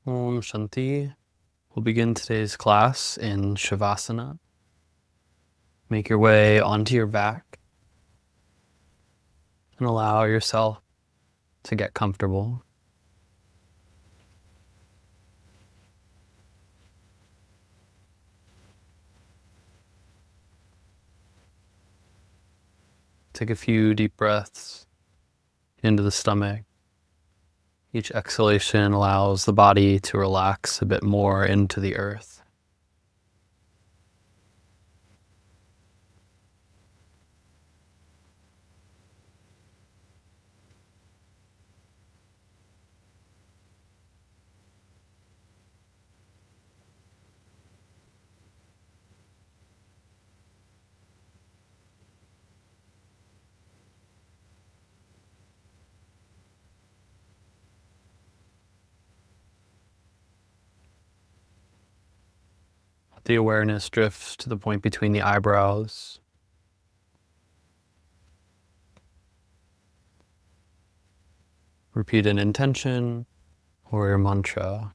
Om Shanti. We'll begin today's class in shavasana. Make your way onto your back and allow yourself to get comfortable. Take a few deep breaths into the stomach. Each exhalation allows the body to relax a bit more into the earth. Let the awareness drift to the point between the eyebrows. Repeat an intention or your mantra.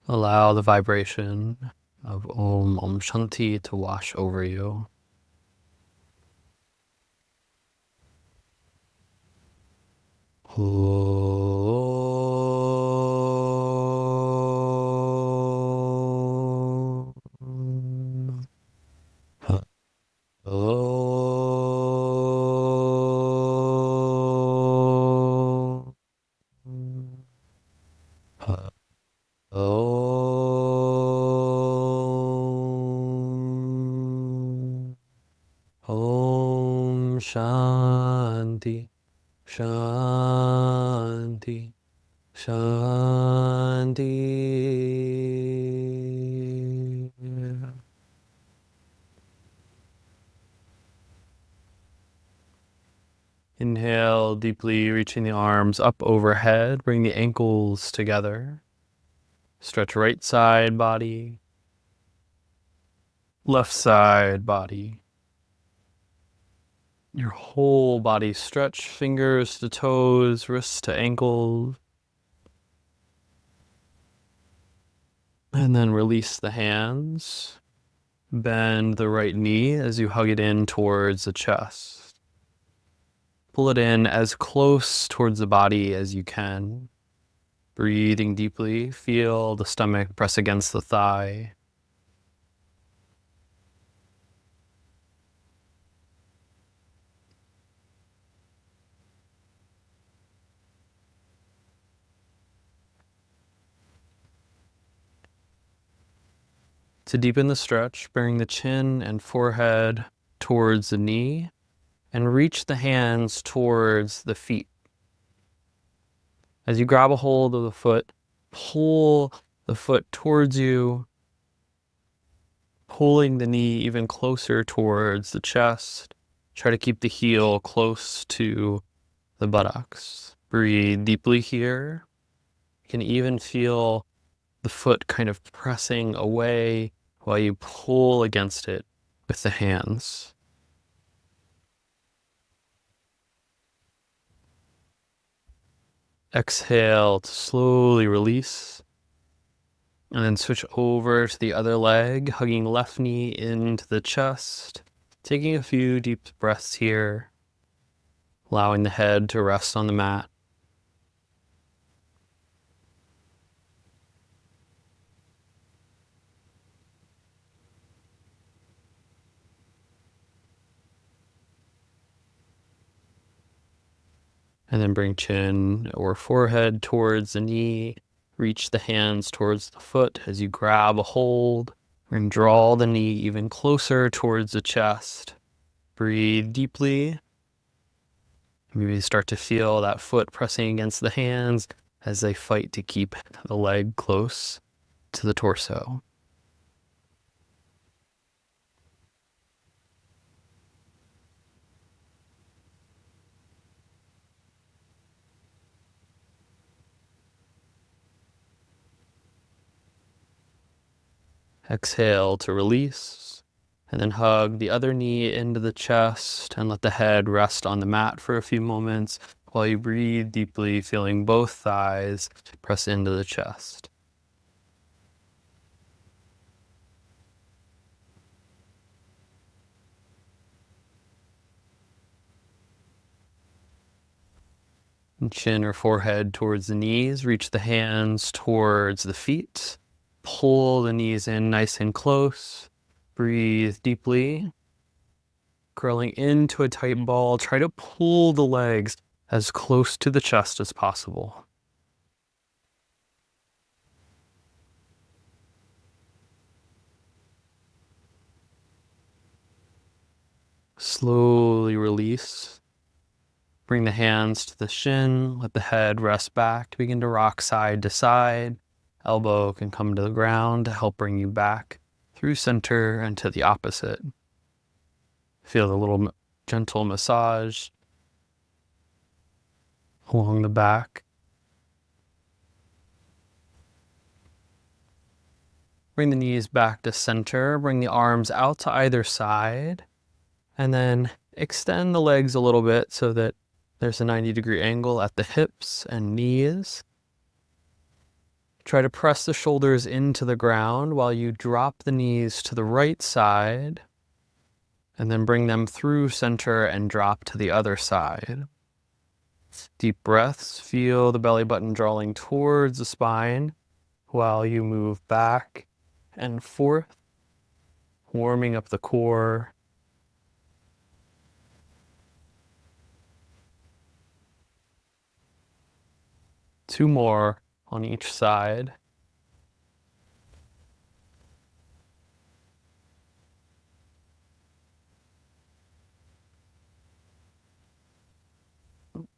Allow the vibration of Om Shanti to wash over you. Om Shanti, Shanti, Shanti. Inhale deeply, reaching the arms up overhead. Bring the ankles together. Stretch right side body, left side body. Your whole body stretch, fingers to toes, wrists to ankles. And then release the hands. Bend the right knee as you hug it in towards the chest. Pull it in as close towards the body as you can. Breathing deeply, feel the stomach press against the thigh. To deepen the stretch, bring the chin and forehead towards the knee and reach the hands towards the feet. As you grab a hold of the foot, pull the foot towards you, pulling the knee even closer towards the chest. Try to keep the heel close to the buttocks. Breathe deeply here. You can even feel the foot kind of pressing away while you pull against it with the hands. Exhale to slowly release. And then switch over to the other leg, hugging left knee into the chest. Taking a few deep breaths here. Allowing the head to rest on the mat. And then bring chin or forehead towards the knee. Reach the hands towards the foot as you grab a hold and draw the knee even closer towards the chest. Breathe deeply. Maybe start to feel that foot pressing against the hands as they fight to keep the leg close to the torso. Exhale to release. And then hug the other knee into the chest and let the head rest on the mat for a few moments while you breathe deeply, feeling both thighs press into the chest. And chin or forehead towards the knees. Reach the hands towards the feet. Pull the knees in nice and close. Breathe deeply. Curling into a tight ball, try to pull the legs as close to the chest as possible. Slowly release. Bring the hands to the shin, let the head rest back. Begin to rock side to side. Elbow can come to the ground to help bring you back through center and to the opposite. Feel the little gentle massage along the back. Bring the knees back to center. Bring the arms out to either side. And then extend the legs a little bit so that there's a 90-degree angle at the hips and knees. Try to press the shoulders into the ground while you drop the knees to the right side. And then bring them through center and drop to the other side. Deep breaths. Feel the belly button drawing towards the spine while you move back and forth, warming up the core. Two more on each side.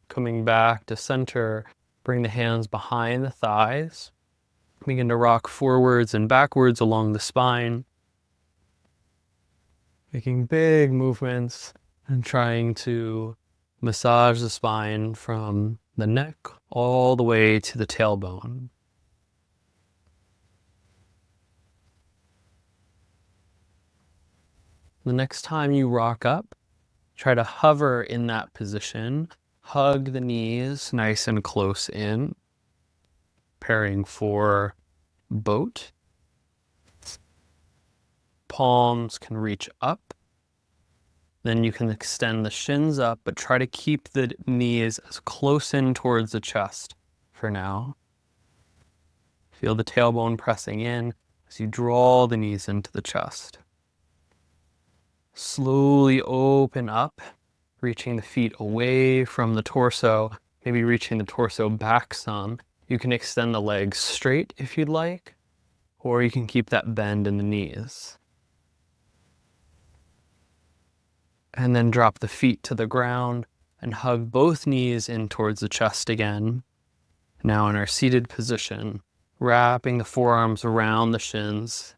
Coming back to center, bring the hands behind the thighs. Begin to rock forwards and backwards along the spine. Making big movements and trying to massage the spine from the neck all the way to the tailbone. The next time you rock up, try to hover in that position. Hug the knees nice and close in. Preparing for boat. Palms can reach up. Then you can extend the shins up, but try to keep the knees as close in towards the chest for now. Feel the tailbone pressing in as you draw the knees into the chest. Slowly open up, reaching the feet away from the torso, maybe reaching the torso back some. You can extend the legs straight if you'd like, or you can keep that bend in the knees. And then drop the feet to the ground and hug both knees in towards the chest again. Now in our seated position, wrapping the forearms around the shins.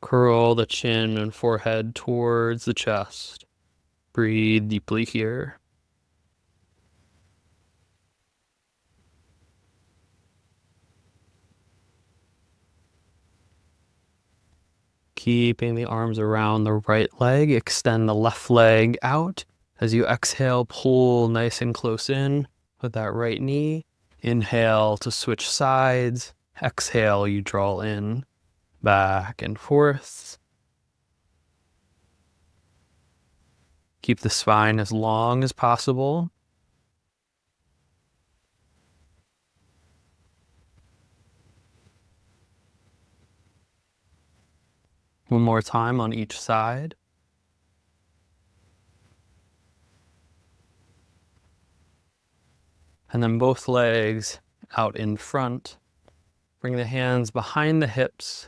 Curl the chin and forehead towards the chest. Breathe deeply here. Keeping the arms around the right leg, extend the left leg out. As you exhale, pull nice and close in with that right knee. Inhale to switch sides. Exhale, you draw in, back and forth. Keep the spine as long as possible. One more time on each side. And then both legs out in front. Bring the hands behind the hips,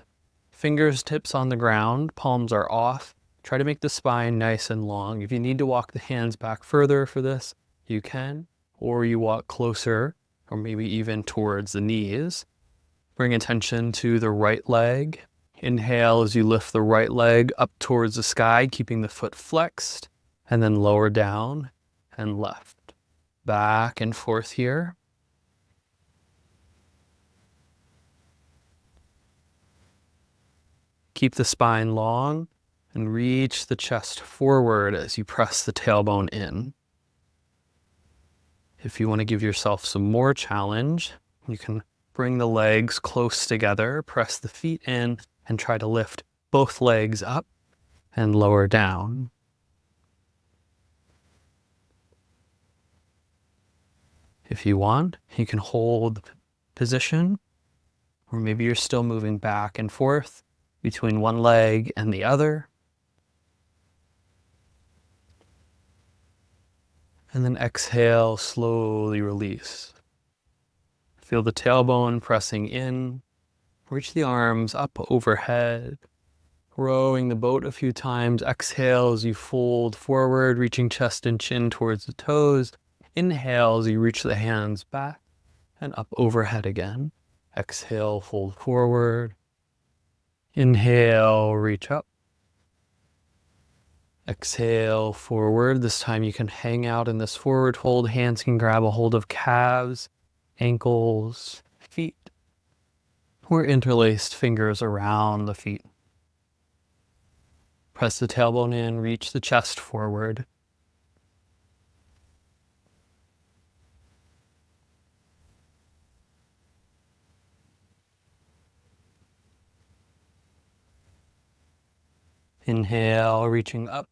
fingers tips on the ground, palms are off. Try to make the spine nice and long. If you need to walk the hands back further for this, you can, or you walk closer, or maybe even towards the knees. Bring attention to the right leg. Inhale as you lift the right leg up towards the sky, keeping the foot flexed, and then lower down and left. Back and forth here. Keep the spine long and reach the chest forward as you press the tailbone in. If you want to give yourself some more challenge, you can bring the legs close together, press the feet in, and try to lift both legs up and lower down. If you want, you can hold the position, or maybe you're still moving back and forth between one leg and the other. And then exhale, slowly release. Feel the tailbone pressing in. Reach the arms up overhead. Rowing the boat a few times. Exhale as you fold forward, reaching chest and chin towards the toes. Inhale as you reach the hands back and up overhead again. Exhale, fold forward. Inhale, reach up. Exhale, forward. This time you can hang out in this forward fold. Hands can grab a hold of calves, ankles, feet, or interlaced fingers around the feet. Press the tailbone in, reach the chest forward. Inhale, reaching up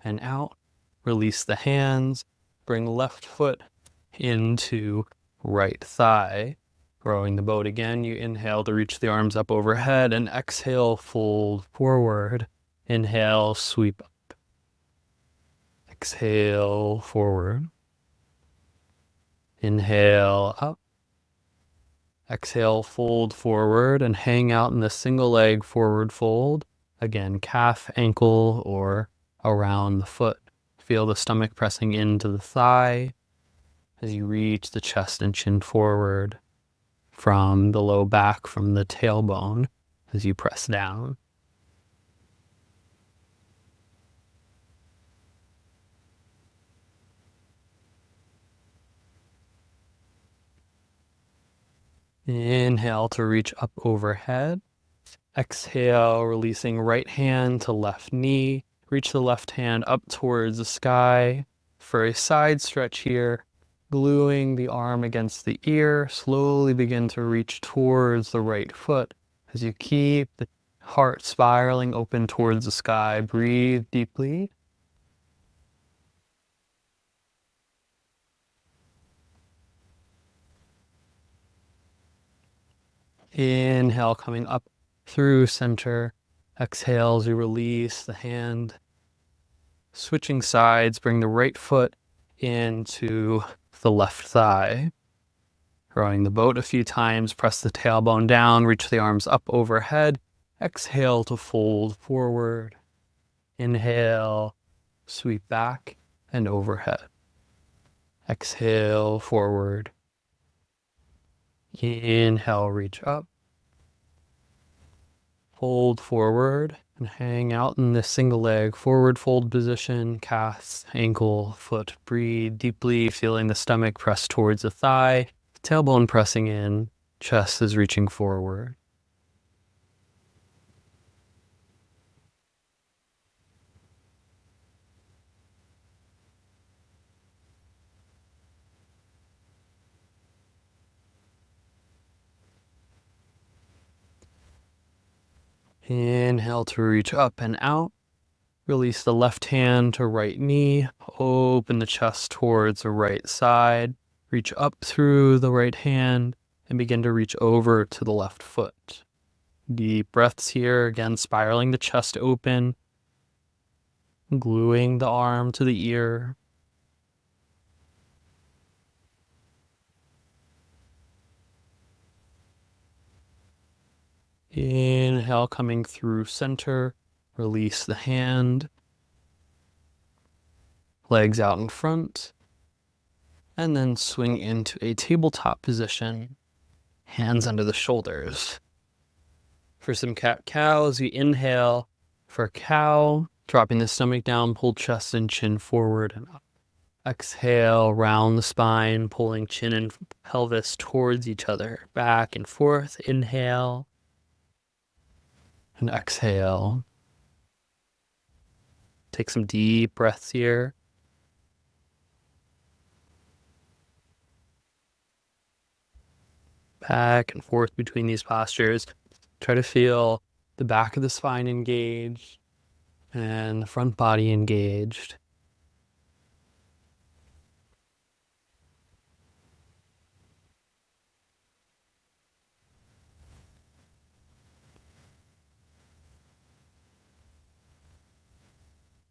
and out. Release the hands. Bring left foot into right thigh. Rowing the boat again, you inhale to reach the arms up overhead and exhale, fold forward. Inhale, sweep up. Exhale, forward. Inhale, up. Exhale, fold forward and hang out in the single leg forward fold. Again, calf, ankle, or around the foot. Feel the stomach pressing into the thigh as you reach the chest and chin forward from the low back, from the tailbone as you press down. Inhale to reach up overhead. Exhale, releasing right hand to left knee. Reach the left hand up towards the sky for a side stretch here. Gluing the arm against the ear, slowly begin to reach towards the right foot as you keep the heart spiraling open towards the sky. Breathe deeply. Inhale, coming up through center. Exhale as you release the hand. Switching sides, bring the right foot into the left thigh. Rowing the boat a few times, press the tailbone down, reach the arms up overhead. Exhale to fold forward. Inhale, sweep back and overhead. Exhale, forward. Inhale, reach up. Fold forward and hang out in this single leg forward fold position, calf, ankle, foot. Breathe deeply, feeling the stomach press towards the thigh, tailbone pressing in, chest is reaching forward. Inhale to reach up and out. Release the left hand to right knee. Open the chest towards the right side. Reach up through the right hand and begin to reach over to the left foot. Deep breaths here. Again, spiraling the chest open. Gluing the arm to the ear. Inhale, coming through center. Release the hand. Legs out in front. And then swing into a tabletop position. Hands under the shoulders. For some cat-cows, you inhale for cow, dropping the stomach down, pull chest and chin forward and up. Exhale, round the spine, pulling chin and pelvis towards each other, back and forth. Inhale. And exhale. Take some deep breaths here. Back and forth between these postures. Try to feel the back of the spine engaged and the front body engaged.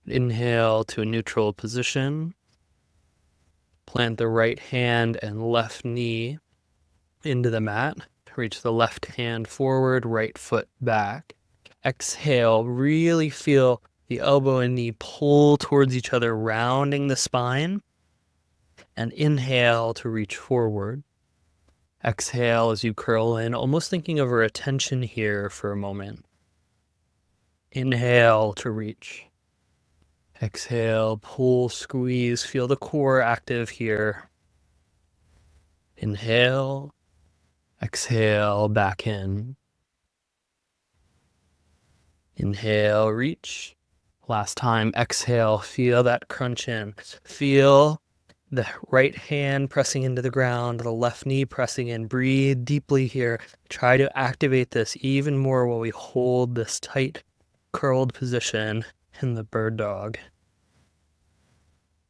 Inhale to a neutral position. Plant the right hand and left knee into the mat. Reach the left hand forward, right foot back. Exhale, really feel the elbow and knee pull towards each other, rounding the spine. And inhale to reach forward. Exhale as you curl in, almost thinking of a retention here for a moment. Inhale to reach. Exhale, pull, squeeze, feel the core active here. Inhale, exhale, back in. Inhale, reach. Last time, exhale, feel that crunch in. Feel the right hand pressing into the ground, the left knee pressing in. Breathe deeply here. Try to activate this even more while we hold this tight, curled position in the bird dog.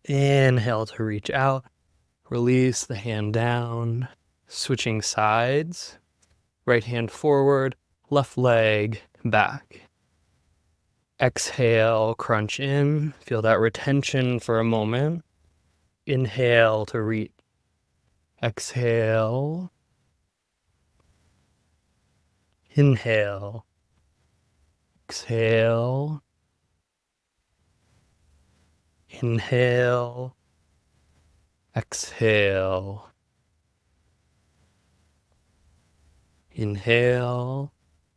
Inhale to reach out. Release the hand down. Switching sides. Right hand forward, left leg back. Exhale, crunch in. Feel that retention for a moment. Inhale to reach. Exhale. Inhale. Exhale. Inhale. Exhale. Inhale.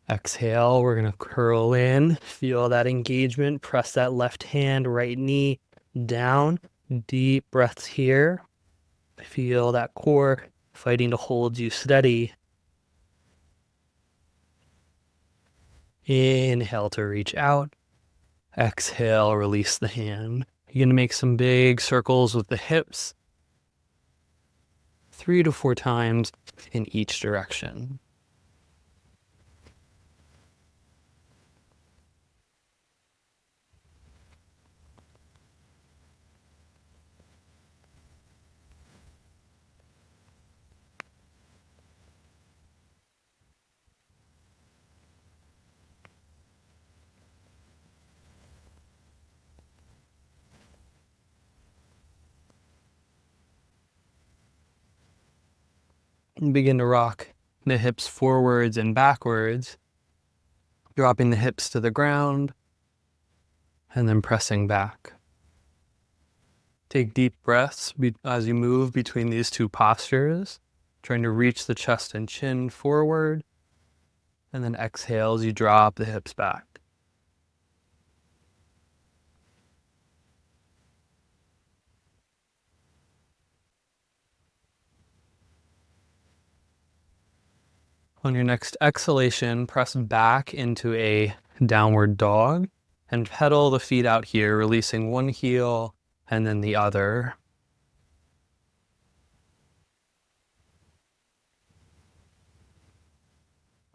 Exhale. We're going to curl in. Feel that engagement. Press that left hand, right knee down. Deep breaths here. Feel that core fighting to hold you steady. Inhale to reach out. Exhale, release the hand. You're going to make some big circles with the hips. 3 to 4 times in each direction. And begin to rock the hips forwards and backwards, dropping the hips to the ground and then pressing back. Take deep breaths as you move between these two postures, trying to reach the chest and chin forward, and then exhale as you drop the hips back. On your next exhalation, press back into a downward dog and pedal the feet out here, releasing one heel and then the other.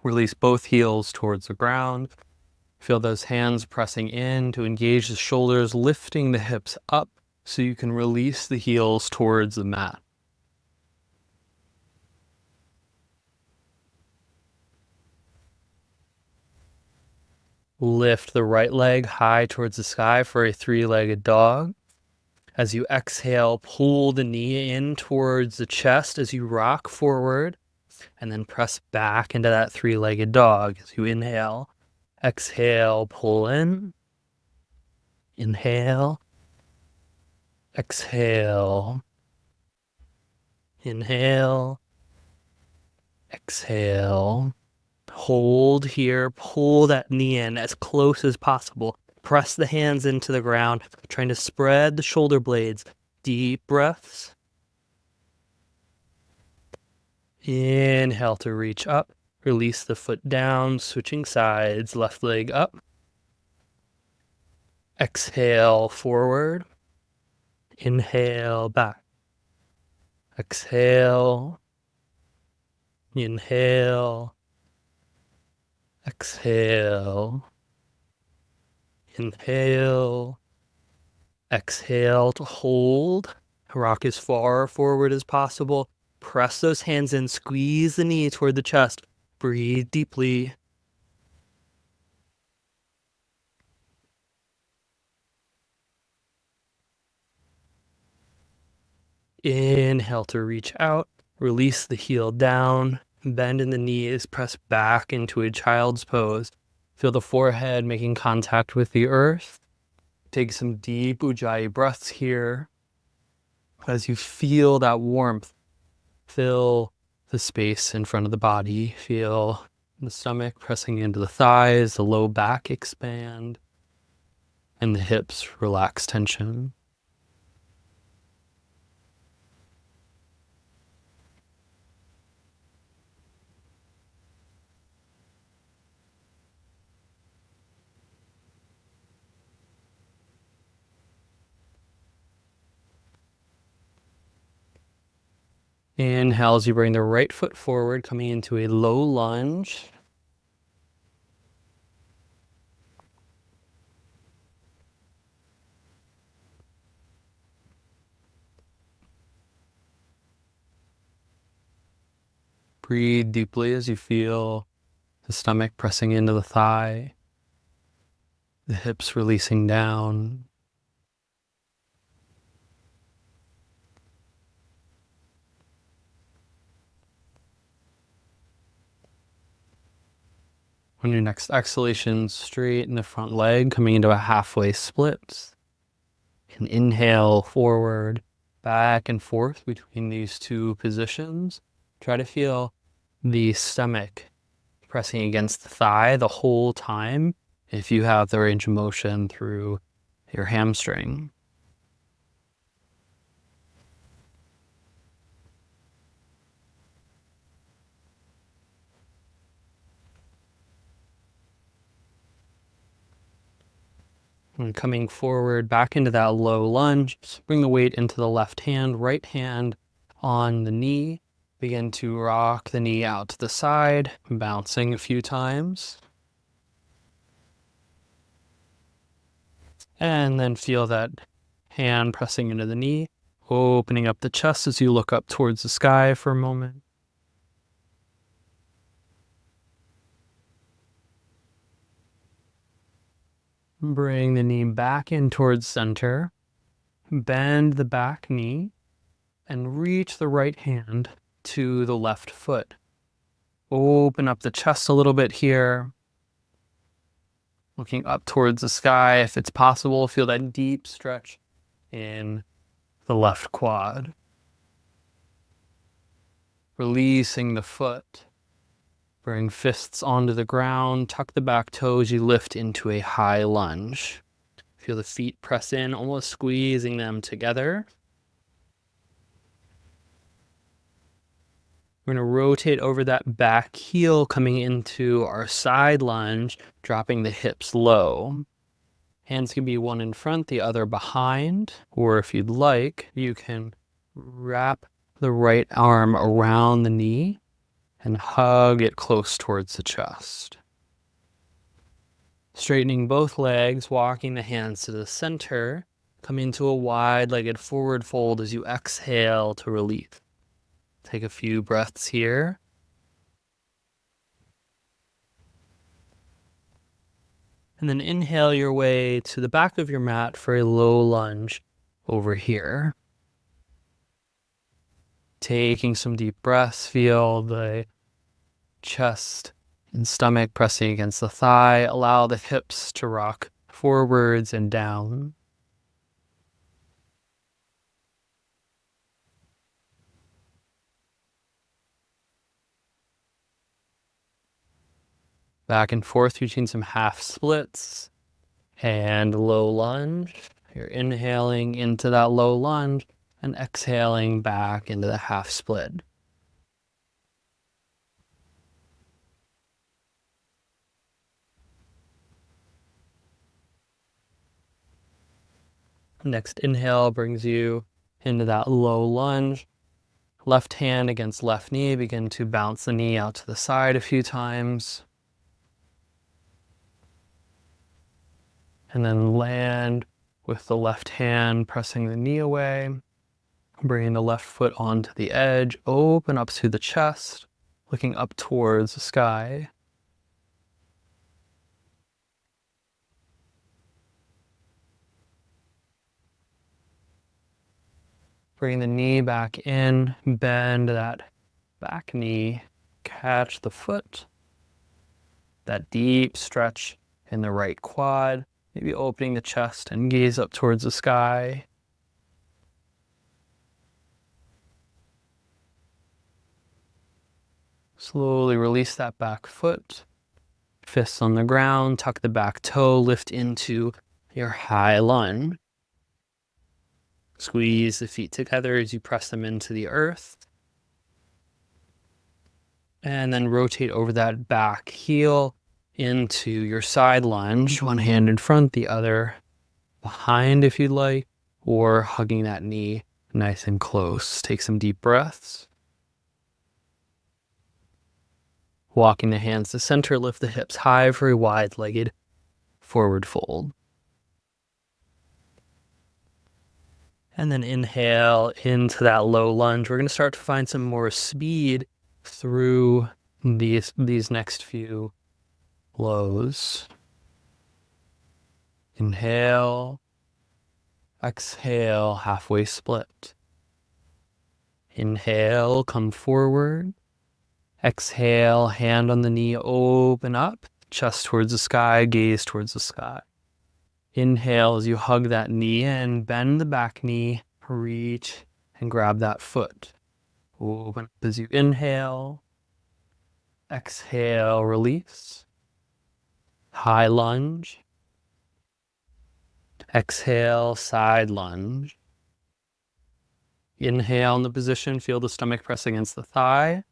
Release both heels towards the ground. Feel those hands pressing in to engage the shoulders, lifting the hips up so you can release the heels towards the mat. Lift the right leg high towards the sky for a 3-legged dog. As you exhale, pull the knee in towards the chest as you rock forward, and then press back into that 3-legged dog. As you inhale, exhale, pull in. Inhale, exhale, inhale, exhale. Hold here, pull that knee in as close as possible. Press the hands into the ground, trying to spread the shoulder blades. Deep breaths. Inhale to reach up. Release the foot down, switching sides, left leg up. Exhale, forward. Inhale, back. Exhale. Inhale. Exhale. Inhale. Exhale to hold. Rock as far forward as possible. Press those hands in, squeeze the knee toward the chest. Breathe deeply. Inhale to reach out. Release the heel down. Bend in the knees. Press back into a child's pose. Feel the forehead making contact with the earth. Take some deep Ujjayi breaths here. As you feel that warmth, fill the space in front of the body. Feel the stomach pressing into the thighs, the low back expand, and the hips relax tension. Inhale as you bring the right foot forward, coming into a low lunge. Breathe deeply as you feel the stomach pressing into the thigh, the hips releasing down. On your next exhalation, straighten the front leg, coming into a halfway split. And inhale forward, back and forth between these two positions. Try to feel the stomach pressing against the thigh the whole time if you have the range of motion through your hamstring. And coming forward back into that low lunge, bring the weight into the left hand, right hand on the knee. Begin to rock the knee out to the side, bouncing a few times. And then feel that hand pressing into the knee, opening up the chest as you look up towards the sky for a moment. Bring the knee back in towards center. Bend the back knee and reach the right hand to the left foot. Open up the chest a little bit here. Looking up towards the sky. If it's possible, feel that deep stretch in the left quad. Releasing the foot. Bring fists onto the ground. Tuck the back toes. You lift into a high lunge. Feel the feet press in, almost squeezing them together. We're going to rotate over that back heel, coming into our side lunge, dropping the hips low. Hands can be one in front, the other behind, or if you'd like, you can wrap the right arm around the knee and hug it close towards the chest. Straightening both legs, walking the hands to the center, come into a wide-legged forward fold as you exhale to release. Take a few breaths here. And then inhale your way to the back of your mat for a low lunge over here. Taking some deep breaths, feel the chest and stomach pressing against the thigh. Allow the hips to rock forwards and down. Back and forth between some half splits and low lunge. You're inhaling into that low lunge and exhaling back into the half split. Next inhale brings you into that low lunge. Left hand against left knee. Begin to bounce the knee out to the side a few times. And then land with the left hand pressing the knee away. Bringing the left foot onto the edge. Open up through the chest, looking up towards the sky. Bring the knee back in, bend that back knee, catch the foot. That deep stretch in the right quad, maybe opening the chest and gaze up towards the sky. Slowly release that back foot. Fists on the ground, tuck the back toe, lift into your high lunge. Squeeze the feet together as you press them into the earth. And then rotate over that back heel into your side lunge. One hand in front, the other behind if you'd like, or hugging that knee nice and close. Take some deep breaths. Walking the hands to center, lift the hips high for a wide-legged forward fold. And then inhale into that low lunge. We're going to start to find some more speed through these next few lows. Inhale, exhale, halfway split. Inhale, come forward. Exhale, hand on the knee, open up, chest towards the sky, gaze towards the sky. Inhale as you hug that knee in, bend the back knee, reach and grab that foot. Open up as you inhale. Exhale, release. High lunge. Exhale, side lunge. Inhale in the position, feel the stomach press against the thigh.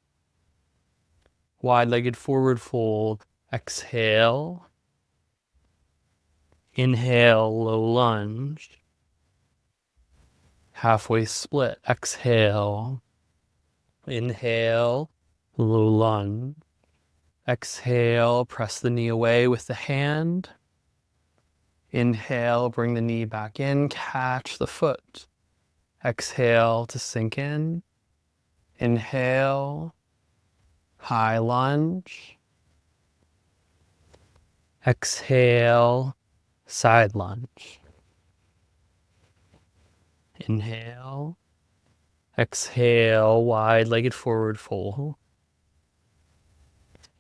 Wide-legged forward fold. Exhale. Inhale, low lunge. Halfway split. Exhale. Inhale, low lunge. Exhale, press the knee away with the hand. Inhale, bring the knee back in, catch the foot. Exhale to sink in. Inhale, high lunge. Exhale, side lunge. Inhale. Exhale, wide-legged forward fold.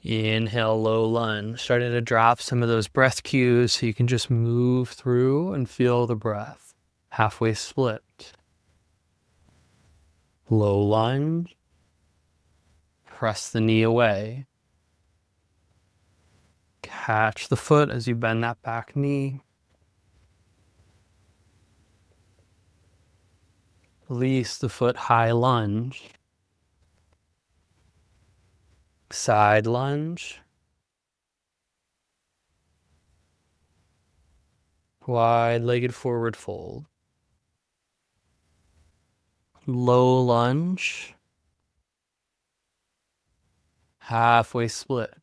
Inhale, low lunge. Starting to drop some of those breath cues so you can just move through and feel the breath. Halfway split. Low lunge. Press the knee away. Catch the foot as you bend that back knee. Release the foot, high lunge. Side lunge. Wide-legged forward fold. Low lunge. Halfway split.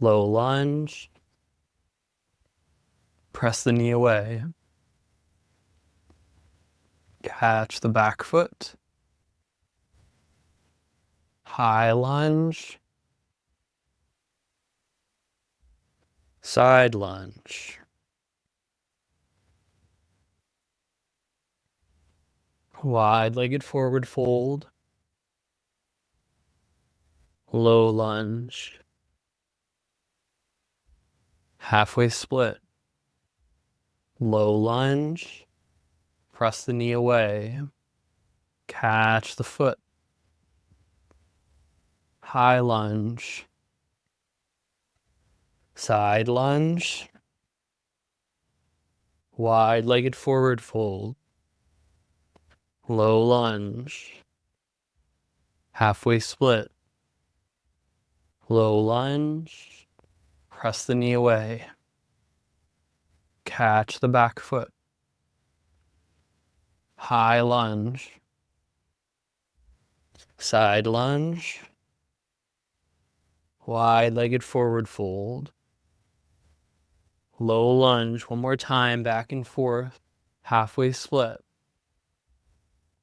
Low lunge. Press the knee away. Catch the back foot. High lunge. Side lunge. Wide-legged forward fold. Low lunge. Halfway split. Low lunge. Press the knee away. Catch the foot. High lunge. Side lunge. Wide-legged forward fold. Low lunge. Halfway split. Low lunge. Press the knee away. Catch the back foot. High lunge. Side lunge. Wide-legged forward fold. Low lunge, one more time, back and forth. Halfway split.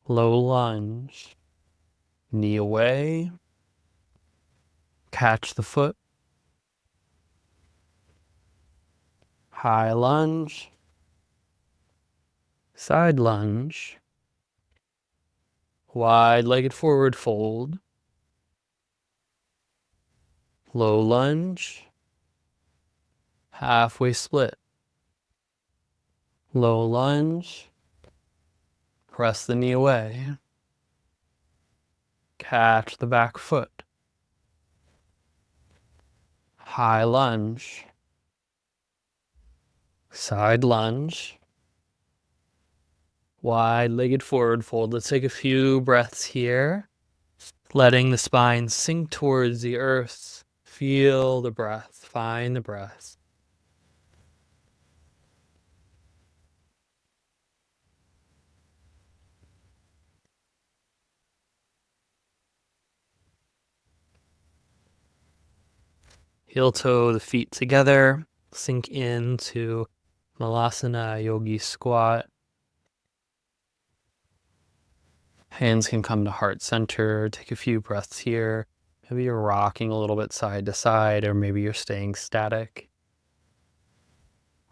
Low lunge. Knee away. Catch the foot. High lunge. Side lunge. Wide-legged forward fold. Low lunge. Halfway split. Low lunge. Press the knee away. Catch the back foot. High lunge. Side lunge. Wide-legged forward fold. Let's take a few breaths here. Letting the spine sink towards the earth. Feel the breath. Find the breath. Heel toe the feet together. Sink into Malasana Yogi Squat. Hands can come to heart center. Take a few breaths here. Maybe you're rocking a little bit side to side, or maybe you're staying static.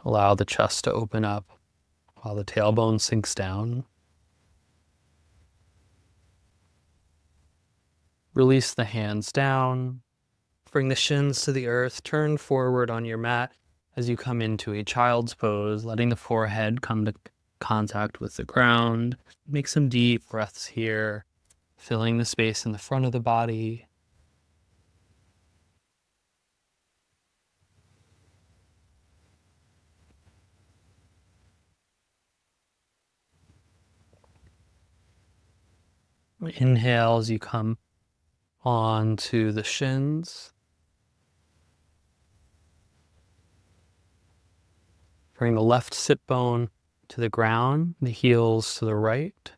Allow the chest to open up while the tailbone sinks down. Release the hands down. Bring the shins to the earth. Turn forward on your mat as you come into a child's pose, letting the forehead come to contact with the ground. Make some deep breaths here, filling the space in the front of the body. Inhale as you come onto the shins. Bring the left sit bone to the ground, the heels to the right.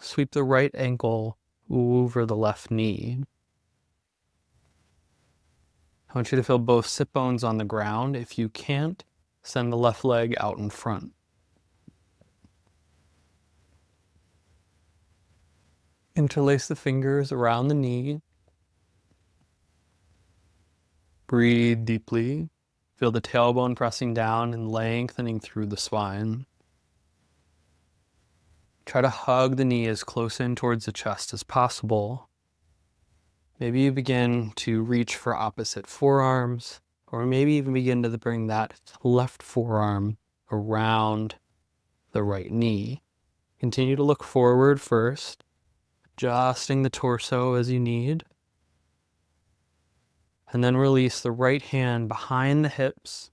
Sweep the right ankle over the left knee. I want you to feel both sit bones on the ground. If you can't, send the left leg out in front. Interlace the fingers around the knee. Breathe deeply. Feel the tailbone pressing down and lengthening through the spine. Try to hug the knee as close in towards the chest as possible. Maybe you begin to reach for opposite forearms, or maybe even begin to bring that left forearm around the right knee. Continue to look forward first, adjusting the torso as you need. And then release the right hand behind the hips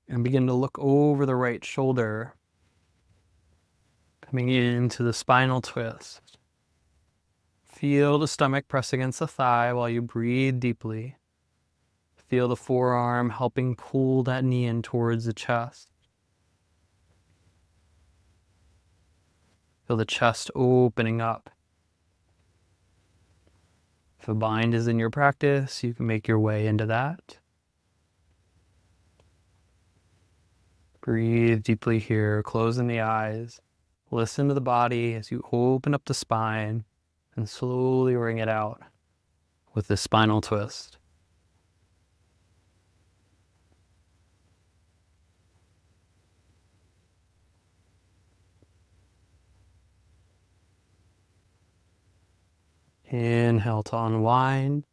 and begin to look over the right shoulder, coming into the spinal twist. Feel the stomach press against the thigh while you breathe deeply. Feel the forearm helping pull that knee in towards the chest. Feel the chest opening up. If a bind is in your practice, you can make your way into that. Breathe deeply here, closing the eyes. Listen to the body as you open up the spine and slowly wring it out with the spinal twist. Inhale to unwind,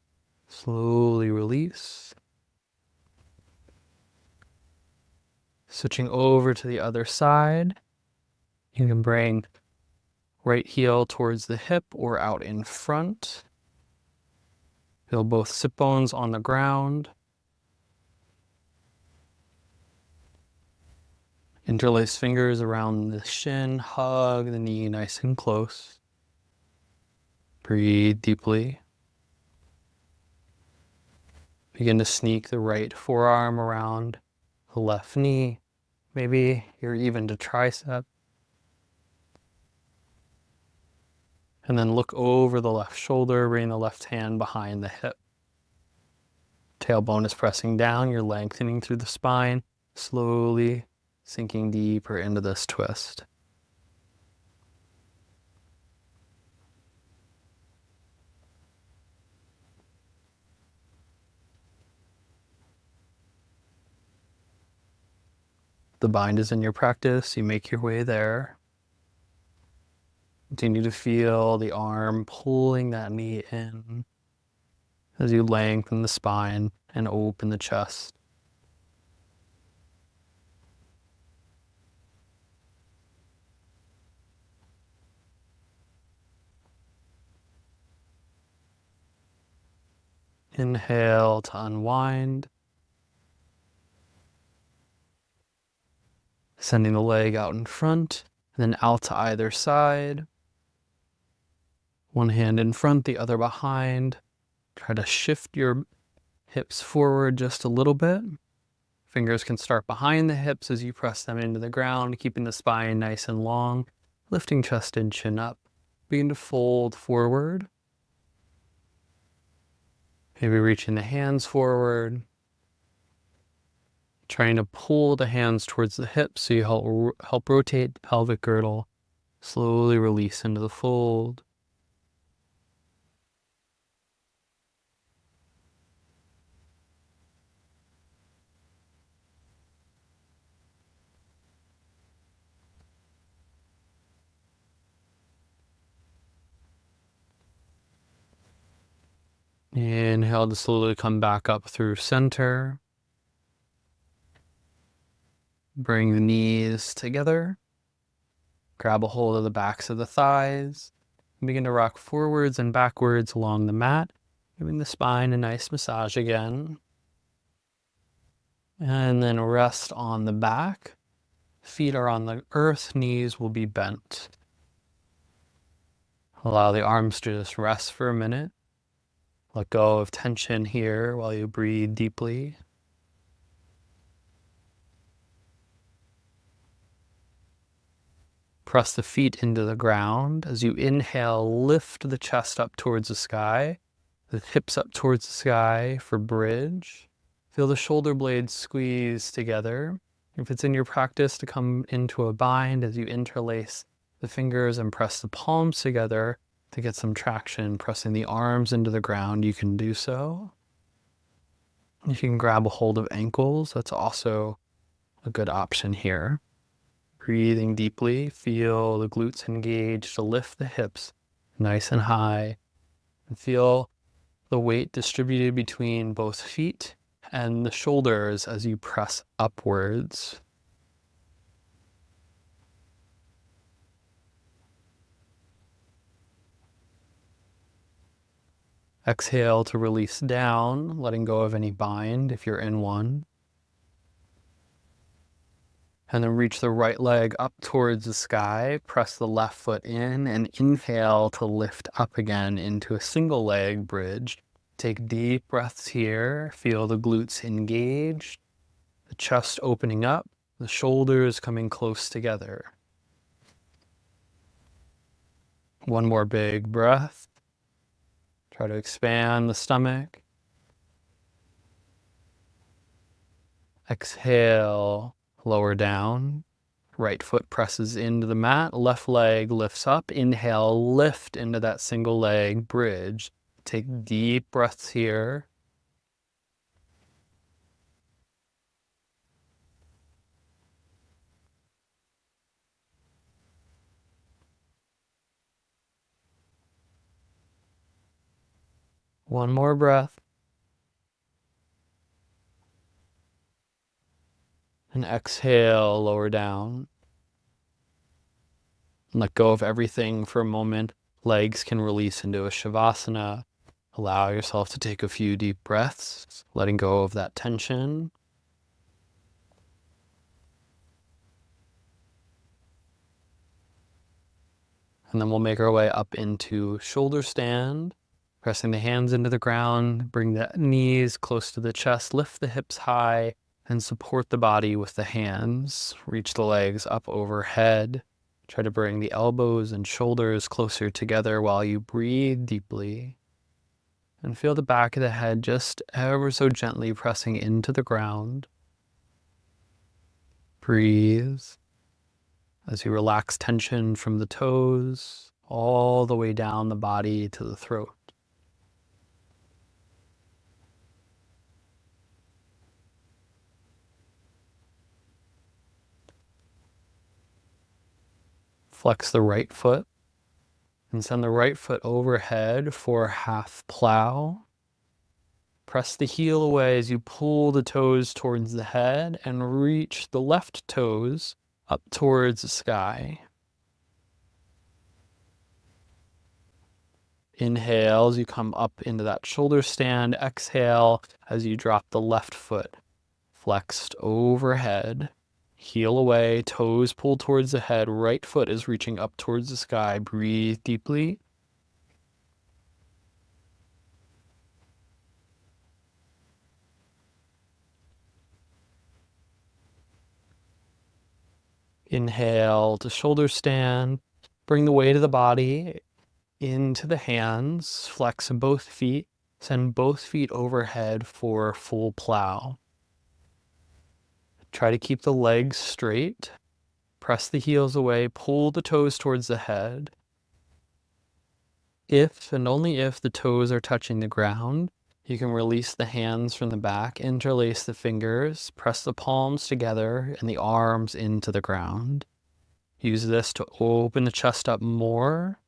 slowly release. Switching over to the other side, you can bring right heel towards the hip or out in front. Feel both sit bones on the ground. Interlace fingers around the shin, hug the knee nice and close. Breathe deeply. Begin to sneak the right forearm around the left knee. Maybe you're even to tricep. And then look over the left shoulder, bring the left hand behind the hip. Tailbone is pressing down, you're lengthening through the spine, slowly sinking deeper into this twist. The bind is in your practice, you make your way there. Continue to feel the arm pulling that knee in as you lengthen the spine and open the chest. Inhale to unwind. Sending the leg out in front, and then out to either side. One hand in front, the other behind. Try to shift your hips forward just a little bit. Fingers can start behind the hips as you press them into the ground, keeping the spine nice and long, lifting chest and chin up. Begin to fold forward. Maybe reaching the hands forward. Trying to pull the hands towards the hips so you help rotate the pelvic girdle. Slowly release into the fold. Inhale to slowly come back up through center. Bring the knees together. Grab a hold of the backs of the thighs. And begin to rock forwards and backwards along the mat, giving the spine a nice massage again. And then rest on the back. Feet are on the earth, knees will be bent. Allow the arms to just rest for a minute. Let go of tension here while you breathe deeply. Press the feet into the ground. As you inhale, lift the chest up towards the sky, the hips up towards the sky for bridge. Feel the shoulder blades squeeze together. If it's in your practice to come into a bind as you interlace the fingers and press the palms together to get some traction, pressing the arms into the ground, you can do so. You can grab a hold of ankles. That's also a good option here. Breathing deeply, feel the glutes engaged to lift the hips nice and high, and feel the weight distributed between both feet and the shoulders as you press upwards. Exhale to release down, letting go of any bind if you're in one. And then reach the right leg up towards the sky, press the left foot in, and inhale to lift up again into a single leg bridge. Take deep breaths here, feel the glutes engaged, the chest opening up, the shoulders coming close together. One more big breath. Try to expand the stomach. Exhale, lower down. Right foot presses into the mat, left leg lifts up. Inhale, lift into that single leg bridge. Take deep breaths here. One more breath. And exhale, lower down. Let go of everything for a moment. Legs can release into a shavasana. Allow yourself to take a few deep breaths, letting go of that tension. And then we'll make our way up into shoulder stand, pressing the hands into the ground, bring the knees close to the chest, lift the hips high and support the body with the hands. Reach the legs up overhead. Try to bring the elbows and shoulders closer together while you breathe deeply. And feel the back of the head just ever so gently pressing into the ground. Breathe as you relax tension from the toes all the way down the body to the throat. Flex the right foot and send the right foot overhead for half plow. Press the heel away as you pull the toes towards the head and reach the left toes up towards the sky. Inhale as you come up into that shoulder stand. Exhale as you drop the left foot flexed overhead. Heel away, toes pulled towards the head. Right foot is reaching up towards the sky. Breathe deeply. Inhale to shoulder stand. Bring the weight of the body into the hands. Flex both feet. Send both feet overhead for full plow. Try to keep the legs straight. Press the heels away. Pull the toes towards the head. If and only if the toes are touching the ground, you can release the hands from the back, interlace the fingers, press the palms together and the arms into the ground. Use this to open the chest up more.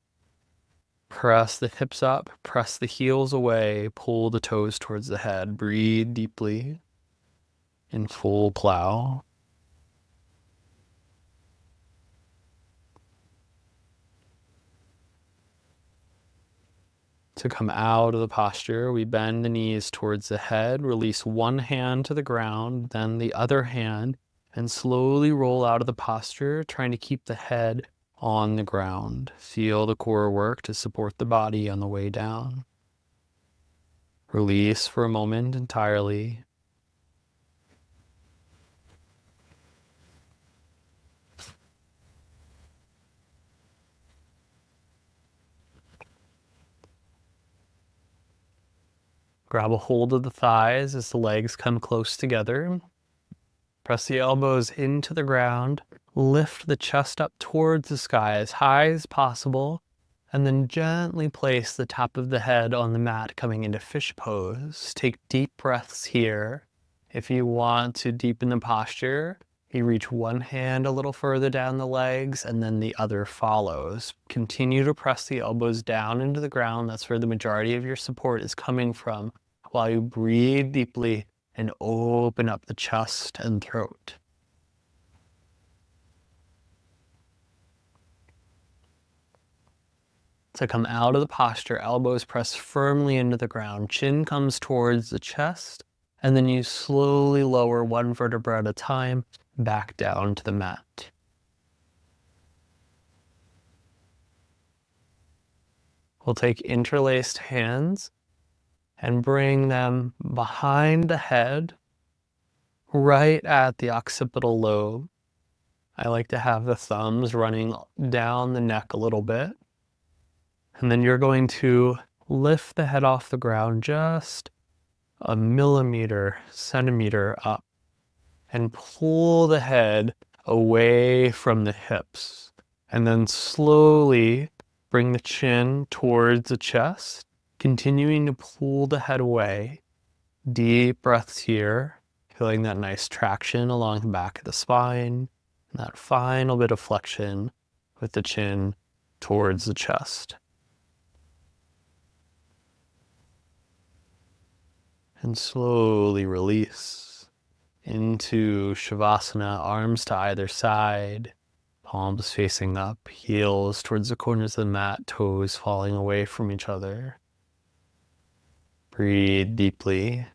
Press the hips up, press the heels away, pull the toes towards the head. Breathe deeply in full plow. To come out of the posture, we bend the knees towards the head, release one hand to the ground, then the other hand, and slowly roll out of the posture, trying to keep the head on the ground. Feel the core work to support the body on the way down. Release for a moment entirely. Grab a hold of the thighs as the legs come close together. Press the elbows into the ground. Lift the chest up towards the sky as high as possible. And then gently place the top of the head on the mat, coming into fish pose. Take deep breaths here. If you want to deepen the posture, you reach one hand a little further down the legs and then the other follows. Continue to press the elbows down into the ground. That's where the majority of your support is coming from, while you breathe deeply and open up the chest and throat. To come out of the posture, elbows press firmly into the ground, chin comes towards the chest, and then you slowly lower one vertebra at a time back down to the mat. We'll take interlaced hands and bring them behind the head, right at the occipital lobe. I like to have the thumbs running down the neck a little bit. And then you're going to lift the head off the ground just a millimeter, centimeter up, and pull the head away from the hips. And then slowly bring the chin towards the chest, continuing to pull the head away. Deep breaths here, feeling that nice traction along the back of the spine, and that final bit of flexion with the chin towards the chest. And slowly release into shavasana, arms to either side, palms facing up, heels towards the corners of the mat, toes falling away from each other. Breathe deeply.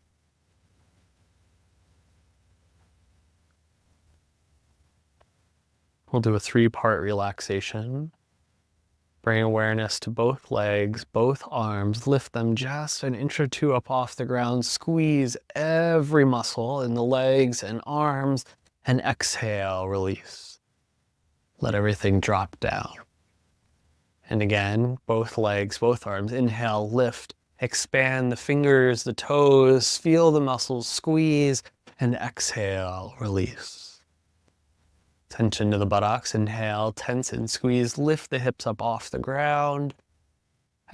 We'll do a 3-part relaxation. Bring awareness to both legs, both arms. Lift them just an inch or two up off the ground. Squeeze every muscle in the legs and arms. And exhale, release. Let everything drop down. And again, both legs, both arms. Inhale, lift. Expand the fingers, the toes. Feel the muscles squeeze. And exhale, release. Tension to the buttocks. Inhale, tense and squeeze. Lift the hips up off the ground.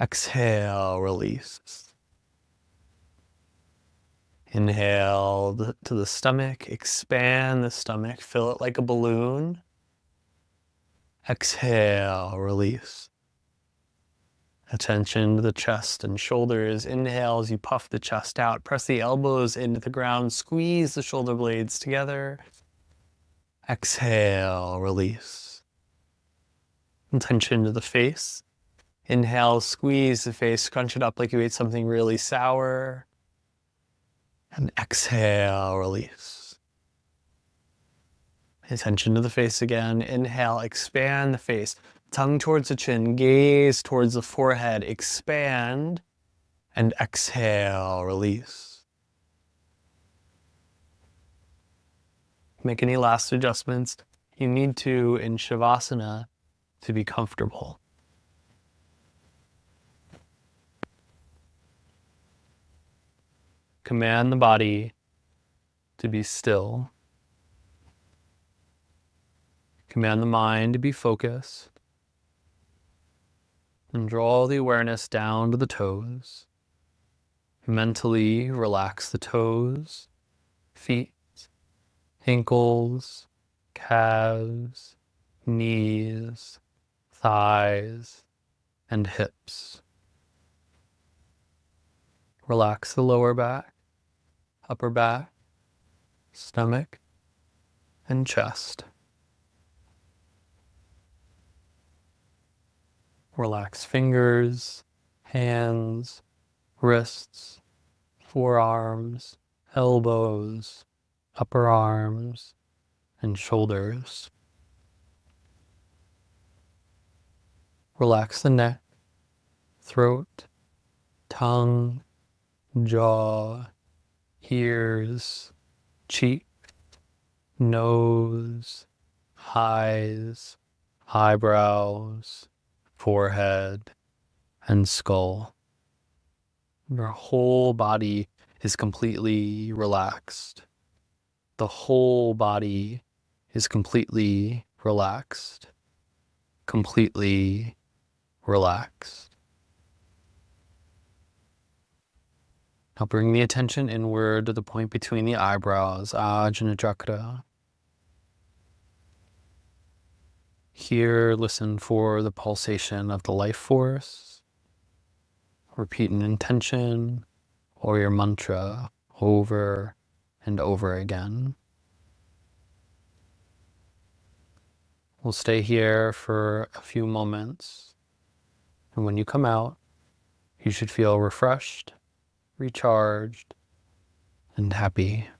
Exhale, release. Inhale to the stomach. Expand the stomach. Fill it like a balloon. Exhale, release. Attention to the chest and shoulders. Inhale as you puff the chest out. Press the elbows into the ground. Squeeze the shoulder blades together. Exhale, release. Tension to the face. Inhale, squeeze the face, scrunch it up like you ate something really sour. And exhale, release. Attention to the face again. Inhale, expand the face. Tongue towards the chin, gaze towards the forehead. Expand. And exhale, release. Make any last adjustments you need to in shavasana to be comfortable. Command the body to be still. Command the mind to be focused. And draw the awareness down to the toes. Mentally relax the toes, feet, ankles, calves, knees, thighs, and hips. Relax the lower back, upper back, stomach, and chest. Relax fingers, hands, wrists, forearms, elbows, upper arms, and shoulders. Relax the neck, throat, tongue, jaw, ears, cheek, nose, eyes, eyebrows, forehead, and skull. Your whole body is completely relaxed. The whole body is completely relaxed. Completely relaxed. Now bring the attention inward to the point between the eyebrows, Ajna Chakra. Here, listen for the pulsation of the life force. Repeat an intention or your mantra over and over again. We'll stay here for a few moments. And when you come out, you should feel refreshed, recharged, and happy.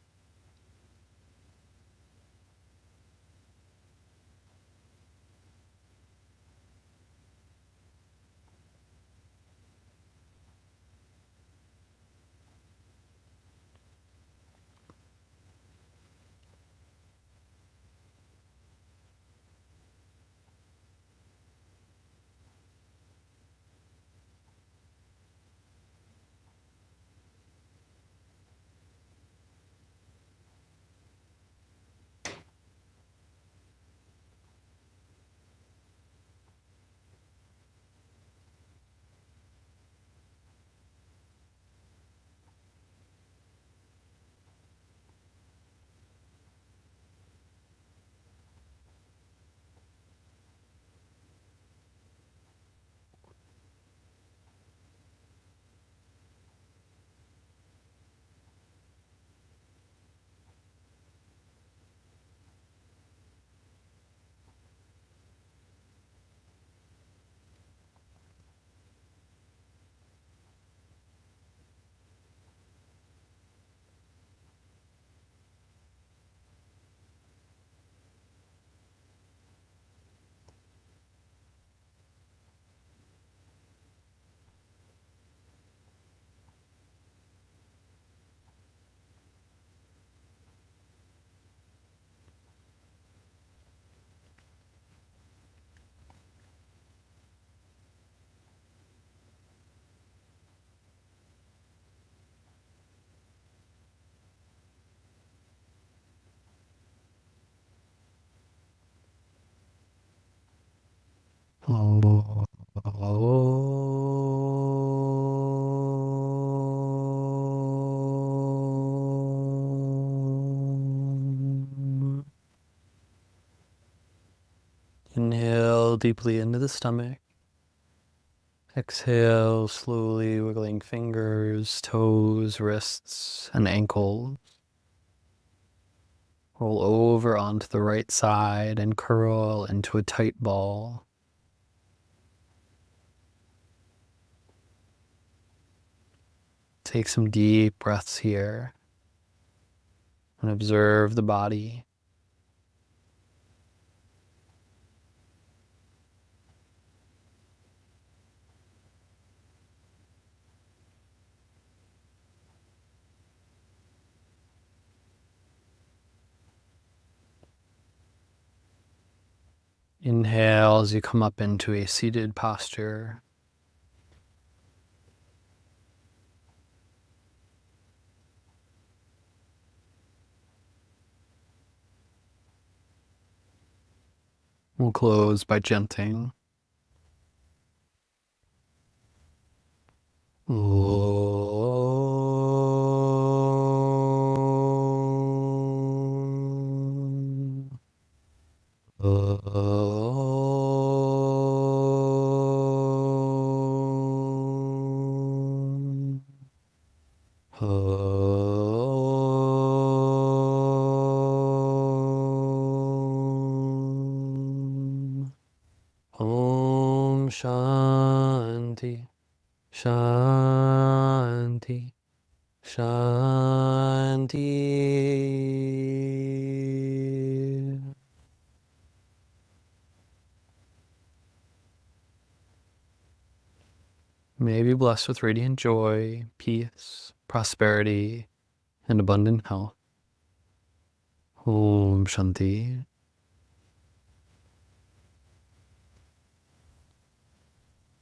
Oh. Inhale deeply into the stomach. Exhale, slowly wiggling fingers, toes, wrists, and ankles. Roll over onto the right side and curl into a tight ball. Take some deep breaths here and observe the body. Inhale as you come up into a seated posture. We'll close by chanting. Om. Om. Om. Om Shanti. Shanti. Shanti. May be blessed with radiant joy, peace, prosperity, and abundant health. Om Shanti.